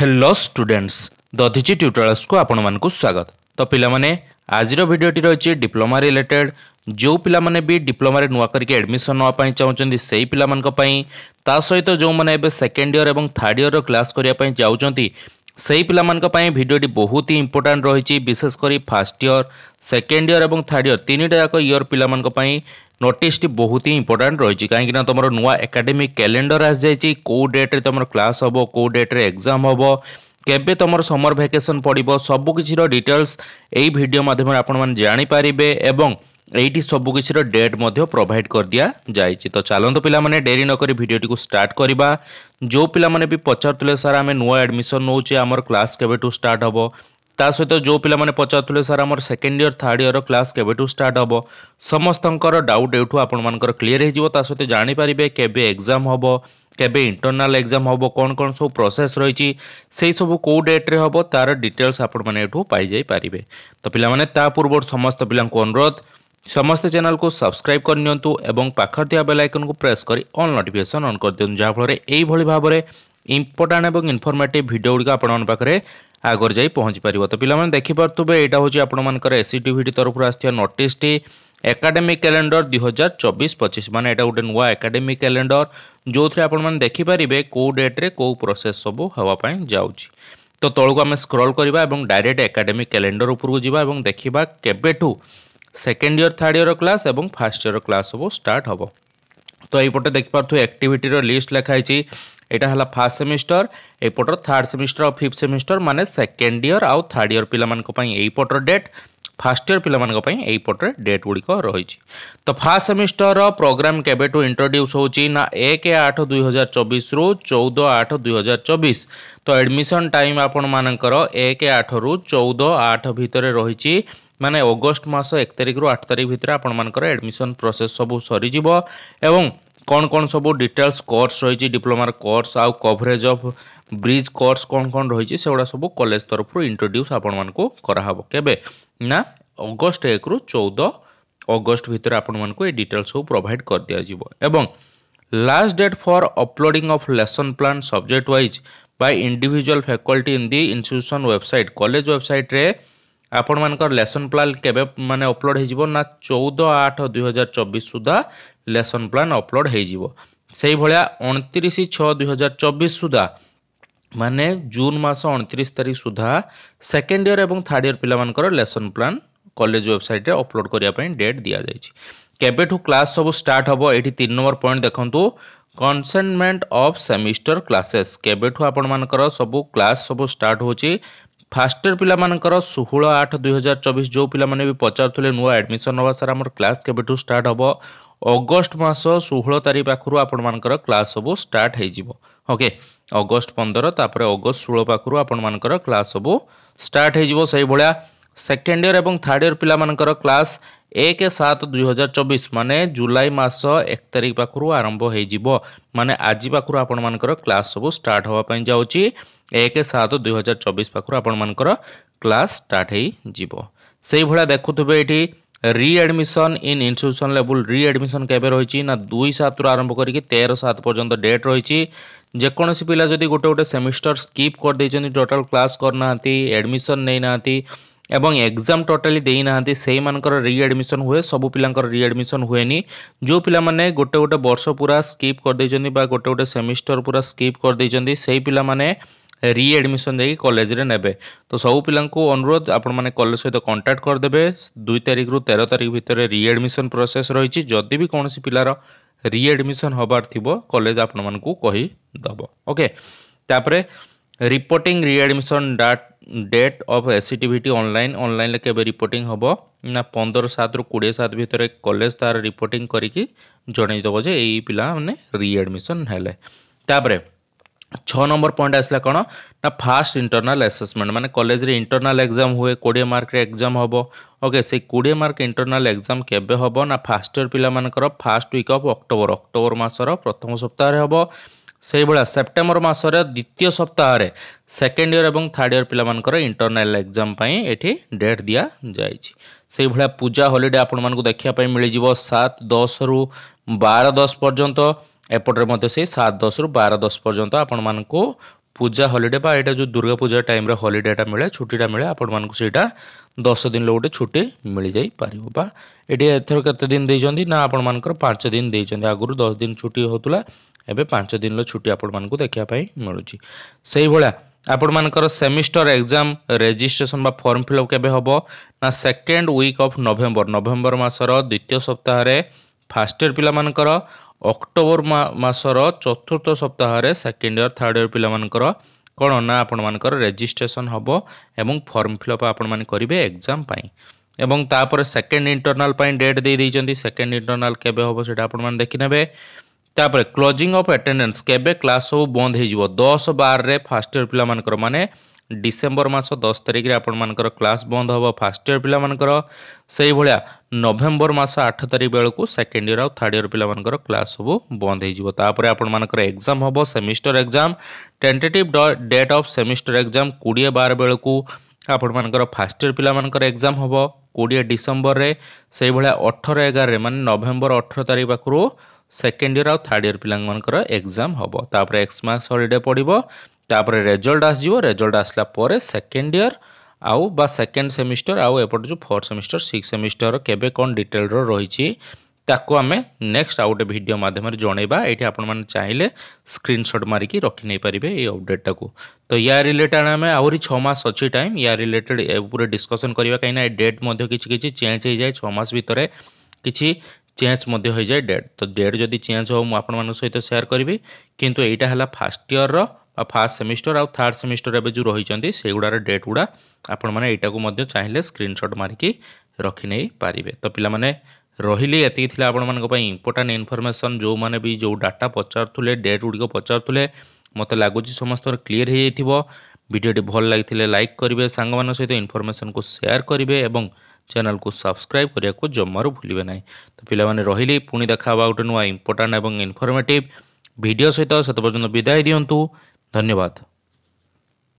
Hello students Dadhichi tutorials को आपण मानकु स्वागत। तो पिला माने आज वीडियोटी रही डिप्लोमा रिलेटेड जो पिला माने भी डिप्लोमा रे नुआ करके एडमिशन नवा पई चाहउचंदी सेही पिला मानक पई ता सहित जो माने एबे सेकंड ईयर एवं थर्ड ईयर रो क्लास करिया पई जाउचंती सेही पिला मानक पई वीडियोटी बहुत ही इंपोर्टेंट रही विशेष करी फर्स्ट ईयर सेकंड ईयर एवं थर्ड ईयर तीनटा जाक ईयर पिला मानक पई नोटिस टी बहुत ही इंपोर्टेंट रही कहीं तुम नुआ एकेडमिक कैलेंडर आस जाइए कौ डेट्रे तुम क्लास हम कौ डेट्रे एग्जाम हम केबे तुम समर वैकेशन पड़ो सबकिछ डिटेल्स यही वीडियो माध्यम आपण जानीपारे एवं एटी सबकिछ डेट प्रोवाइड कर दिया जाइए। तो चलते पिला माने डेरी नक वीडियोटी को स्टार्ट करवा। जो पिला माने भी पचारुले सर आम नुआ एडमिशन नौचे आमर क्लास केबेठू स्टार्ट हम ता सहित जो पिला माने पचारुले सर आमर second year third year class केबेठू स्टार्ट हम समस्तंकर डाउट एठू आपण मानकर क्लियर हो ता सहित जानी पारिबे केबे एग्जाम हम केबे इंटरनल एग्जाम हम कौन कौन सब प्रोसेस रही से सब कौ डेट्रे हम तार डिटेल्स आपण माने एठू पाई जाई पारिबे। तो पिला माने ता पूर्व समस्त पिला को अनुरोध समस्त चैनल को सब्सक्राइब कर नियंतु एवं पाखर थिया बेल आइकन को प्रेस करी ऑल नोटिफिकेशन ऑन कर दियंतु जहा फଳରେ एई भଳି भाबरे इंपोर्टेंट एवं इनफॉर्मेटिव वीडियो गुडी आपण मन पाखरे आगर जाई पहुंच पारिबो। तो पिला माने देखि परतुबे एटा होची आपण मानकर एससीटीवीटी तरफ आस्थिया नोटिस टी एकेडमिक कैलेंडर 2024-25 माने एटा गोटे नुआ एकेडमिक कैलेंडर जो थरे आपण माने देखि पारिबे को डेट रे को प्रोसेस सब हवा पई जाउची। तो तळको आमे स्क्रॉल करबा एवं डायरेक्ट एकेडमिक कैलेंडर ऊपर को जिबा एवं देखिबा केबेठू second year third year class एवं फर्स्ट ईयर क्लास सब स्टार्ट हम। तो यहीपटे देखिपु एक्टिविटी लिस्ट लिखाई एटा हला फर्स्ट सेमिस्टर एपटर थर्ड सेमिस्टर और फिफ्थ सेमिस्टर माने सेकेंड ईयर आउ थर्ड ईयर पिला मानक पई एपटर डेट फर्स्ट ईयर पिला मानक पई एपटर डेट गुडी को रही। तो फर्स्ट सेमिस्टर प्रोग्राम केबेटू इंट्रोड्यूस होची ना 1/8/2024 रु 14/8/2024। तो एडमिशन टाइम आपण मानकर 1/8 रु 14/8 भितर रही माने अगस्ट मास 1 तारिख रु 8 तारिख भितर आपण मानकर एडमिशन प्रोसेस सब सरी जिवो एवं कौन कौन सब डिटेल्स कोर्स रही डिप्लोमा कोर्स आउ कवरेज ऑफ ब्रिज कोर्स कौन कौन रही से सब कॉलेज तरफ इंट्रोड्यूस आपण मानको कराहबो केबे ना अगस्ट 1 रु 14 अगस्ट भितर आपण मानको ए डिटेल्स सब प्रोवाइड कर दिया जिवो एवं last date for uploading of lesson plan subject wise by individual faculty in the institution website college website रे आपण मानकर लेसन प्लान केबे माने अपलोड हे जिवो ना 14/8/2024 सुधा लेसन प्लान अपलोड हे जिवो सेही भलिया 29/6/2024 सुधा माने जून मास 29 तारिख सुधा सेकेंड ईयर एवं थर्ड ईयर पिला मानकर लेसन प्लान कॉलेज वेबसाइट रे अपलोड करिया पई डेट दिया जायछि। केबेठू क्लास सब स्टार्ट हबो एठी 3 नंबर पॉइंट देखंतु कन्सेंटमेंट ऑफ सेमिस्टर क्लासेस केबेठू आपण मानकर सब क्लास सब स्टार्ट होछि फास्ट ईयर पिला मानकर 16/8/2024 जो पिला माने भी पचारुले नुआ एडमिशन नवा सर हमर क्लास केबेठू स्टार्ट हबो अगस्त मास 16 तारिख पाखरु आपण मानकर क्लास सब स्टार्ट हे जिवो ओके अगस्त 15 तापर अगस्त 16 पाखरु आपण मानकर क्लास सब स्टार्ट हे जिवो सही भलिया सेकेंड ईयर एवं थर्ड ईयर पिला मानकर क्लास 1/7/2024 माने जुलाई मास 1 तारिख पाखरु आरंभ हे जिवो माने आजि पाखरु आपण मानकर क्लास सब स्टार्ट होवा पई जाउची 1/7/2024 पाखरु आपण मानकर क्लास स्टार्ट हे जिवो सेही भलिया देखुथबे एठी रीएडमिशन इन इंस्टीट्यूशन लेवल रीएडमिशन केबे रही ना 2/7 आरंभ करके 13/7 पर्यंत डेट रही जेकोसी पिला जदि गोटे गोटे सेमिस्टर स्किप कर देइछन्ती टोटल क्लास करना एडमिशन नहीं नाती एवं एग्जाम टोटाली देना से मानकर रीएडमिशन हुए सब पिलांकर रीएडमिशन हुएनी जो पिला माने गोटे गोटे वर्ष पूरा स्किप कर देइछन्ती बा गोटे गोटे सेमिस्टर पूरा स्किप कर देइछन्ती सेही पिला माने रीएडमिशन जाकि कॉलेज रे नेबे। तो सब पिला अनुरोध आपण माने कॉलेज सहित कांटेक्ट करदेबे 2 तारिख रु 13 तारिख भितर रीएडमिशन प्रोसेस रही जदि भी कौन पिलार रीएडमिशन हबार थिबो कॉलेज आपण मानकू कहि दबो ओके। तापरे reporting readmission date of SCTVT online केबे रिपोर्टिंग हबो ना 15/7 रु 20/7 भितर कॉलेज तार रिपोर्टिंग करिकी जणै दबो जे एई पिला माने रीएडमिशन हेले। तापरे 6 नंबर पॉइंट आसला कौन ना फास्ट इंटरनल असेसमेंट माने कॉलेज रे इंटरनल एग्जाम हुए 20 मार्क रे एग्जाम हबो ओके से 20 मार्क इंटरनल एग्जाम केबे हबो ना फास्ट ईयर पिला मानकर फर्स्ट वीक ऑफ अक्टोबर मासर प्रथम सप्ताह रे हबो सेही भला सेप्टेम्बर मासर द्वितीय सप्ताह रे सेकेंड ईयर एवं थर्ड ईयर पिला मानकर इंटरनल एग्जाम पई एठी डेट दिया जायछि। सेही भला पूजा हॉलिडे आपण मानकू देखिया पई मिलि जिवो 7/10 रु 12/10 पर्यंत एपटे से 7/10 रु 12/10 पर्यंत आपण मानकू पूजा हॉलिडे बा एटा जो दुर्गा पूजा टाइम रे हॉलिडेटा मिले छुट्टीटा मिले आपण मानकु सेटा 10 दिन गोटे छुट्टी मिल जाई पारिबो बा एटी एथर केते दिन देइचंदी ना आपण मानकर 5 दिन देइचंदी आगुरु 10 दिन छुट्टी होतुला एबे 5 दिन लो छुट्टी आपण मानकु देखिया पई मिलुची सेही भला आपण मानकर सेमिस्टर एग्जाम रजिस्ट्रेशन बा फॉर्म फिलअप केबे हबो ना सेकेंड वीक ऑफ नवेम्बर मासर द्वितीय सप्ताह रे फास्ट ईयर पिला मानकर अक्टोबर मासर चतुर्थ सप्ताह रे सेकेंड ईयर थर्ड ईयर पिला मानकर कोन ना आपण मानकर रजिस्ट्रेशन हबो एवं फॉर्म फिलअप आपण माने करिवे एग्जाम पई एवं तापर सेकेंड इंटरनल पई डेट दे दैचंदी सेकेंड इंटरनल केबे हबो सेटा आपण माने देखि नेबे तापर क्लोजिंग ऑफ अटेंडेंस केबे क्लास सब बंद हे जिवो 10/12 रे फर्स्ट ईयर पिला मानकर माने डिसेंबर मास 10 तारिख रे आपण मानकर क्लास बंद हबो फर्स्ट ईयर पिला मानकर सेही भलिया नवेम्बर मास 8 तारिख बेलकू सेकेंड ईयर और थर्ड ईयर पिला मानकर क्लास सब बंद हे जिवो तापर आपण मानकर एग्जाम हबो semester exam tentative date of semester exam 20/12 बेलकू आपण मानकर फर्स्ट ईयर पिला मानकर एग्जाम हबो 20 डिसेंबर रे सेही भलिया 18/11 रे माने नवेम्बर 18 तारिख पाखरु सेकेंड ईयर और थर्ड ईयर पिला मानकर एग्जाम हबो तापर एक्समास हॉलिडे पड़िबो तापर रिजल्ट आसीजो रिजल्ट आसला परे सेकेंड ईयर आउ बा सेकेंड सेमिस्टर आउ एपट जो फोर्थ सेमिस्टर सिक्स सेमिस्टर केबे कोन डिटेल रो रहिछि ताको आमे नेक्स्ट आउट वीडियो माध्यम रे जणैबा एठी आपण माने चाहिले स्क्रीनशॉट मारी की रखि नै परिबे ए अपडेट टाको तो या रिलेटेड आमे आउरी 6 मास अछि टाइम या रिलेटेड ए पूरे डिस्कशन करिवा काइना डेट मध्ये किछि चेंज हे जाय 6 मास भितरे किछि चेंज मध्य हो जाए डेट तो डेट जदि चेंज हो मुझे सहित शेयर करी किंतु एटा हला first year row first semester आउ थर्ड सेमिस्टर एबे जो रही से गुड़ार डेट गुड़ा आपण मैंने यहाँ चाहिए स्क्रीनशॉट मारिकी रखि नहीं पारे तो पिला माने रहिले एति थिला आपण मानक पई इंपोर्टेंट इन्फॉर्मेशन जो माने भी जो डाटा पचारुले डेट गुड़िक पचारुले मते लागुची समस्त क्लियर हो जाइथिबो वीडियोटी भल लागिथिले लाइक करिवे सांग मान सहित इन्फॉर्मेशन को शेयर करिवे एवं चैनल को सब्सक्राइब करिया को जम्मारू भूलिबे नाही तो पिला माने रहिले पुनी देखाबा उटे नुआ इंपोर्टेंट एवं इन्फॉर्मेटिव वीडियो सहित सेत पर्यंत विदाय दियंतु धन्यवाद।